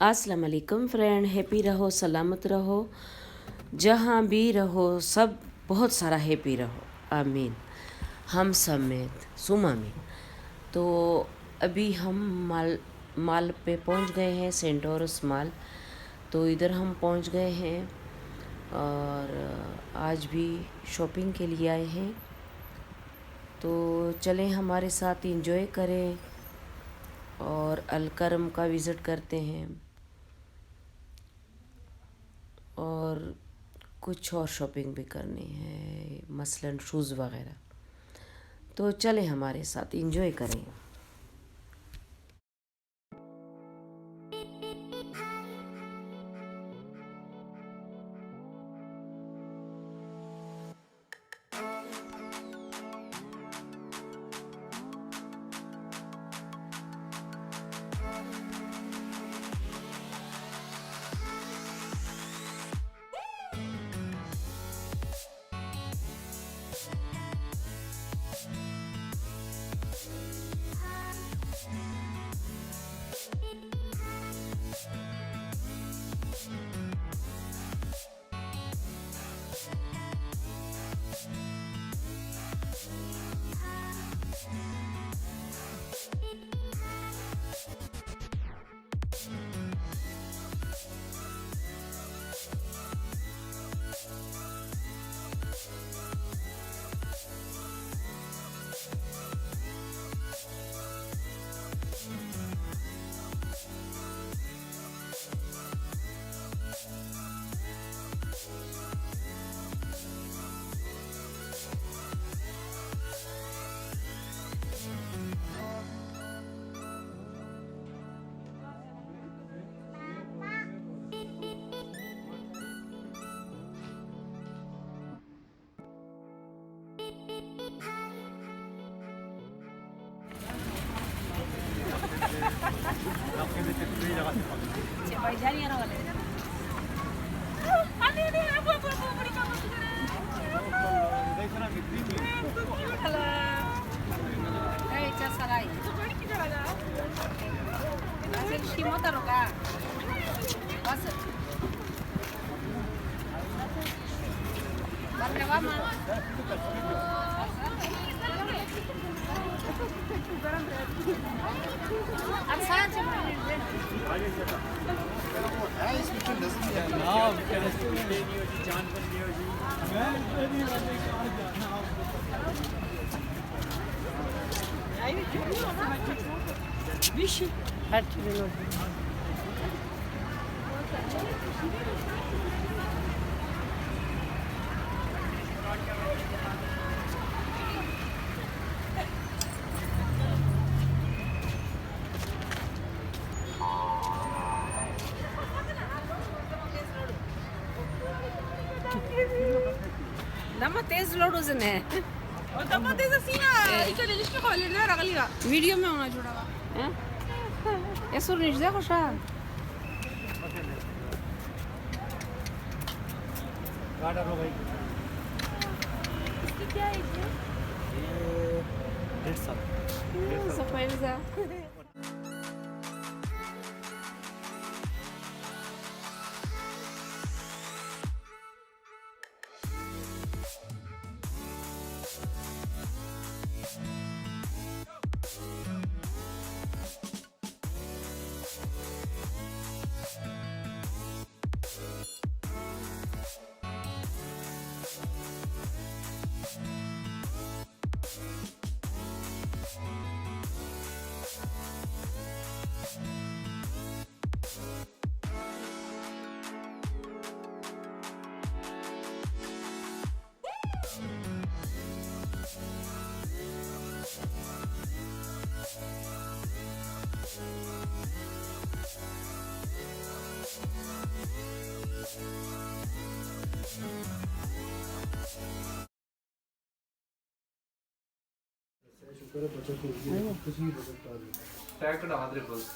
अस्सलाम वालेकुम friend, happy रहो, सलामत रहो, जहाँ भी रहो सब बहुत सारा हैप्पी रहो, आमीन। हम समेत सुम आमीन। तो अभी हम माल पे पहुंच गए हैं, सेंटोरस माल। तो इधर हम पहुंच गए हैं और आज भी शॉपिंग के लिए आए हैं। तो चलें हमारे साथ एंजॉय करें और अलकरम का विज़िट करते हैं और कुछ और शॉपिंग भी करनी है, मसलन शूज़ वगैरह। तो चलें हमारे साथ एंजॉय करें। Dama तेज लोड वजन है और दमा तेज सीना इधर लिस्ट में खोल लेना रगलिया वीडियो में होना जुड़ा हुआ हैं ऐसा नहीं देखो शाह गाड़ा रो भाई इसकी क्या है ये 1.5 सफाई सा ಟ್ಯಾಕ್ಡ್ ಆದ್ರೆ ಬಸ್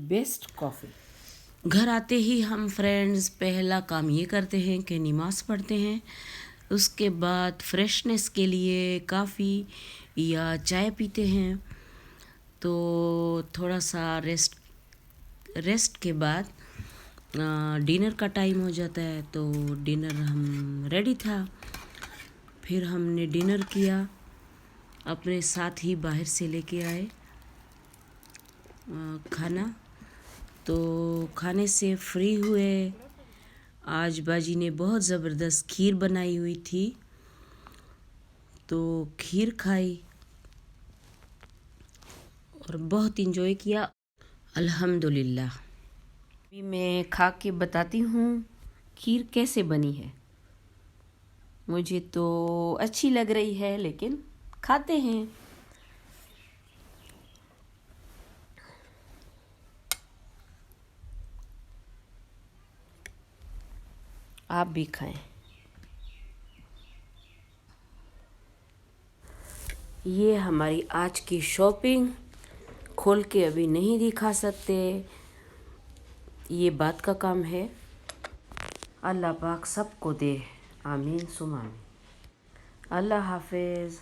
बेस्ट कॉफ़ी। घर आते ही हम फ्रेंड्स पहला काम ये करते हैं कि नमाज़ पढ़ते हैं। उसके बाद फ्रेशनेस के लिए काफ़ी या चाय पीते हैं। तो थोड़ा सा रेस्ट के बाद डिनर का टाइम हो जाता है। तो डिनर हम रेडी था, फिर हमने डिनर किया, अपने साथ ही बाहर से लेके आए खाना। तो खाने से फ्री हुए। आज बाजी ने बहुत ज़बरदस्त खीर बनाई हुई थी, तो खीर खाई और बहुत इंजॉय किया। अल्हम्दुलिल्लाह। अभी मैं खा के बताती हूँ खीर कैसे बनी है। मुझे तो अच्छी लग रही है, लेकिन खाते हैं। आप भी खाएं। ये हमारी आज की शॉपिंग खोल के अभी नहीं दिखा सकते, ये बात का काम है। अल्लाह पाक सबको दे, आमीन सुमा आमीन। अल्लाह हाफिज़।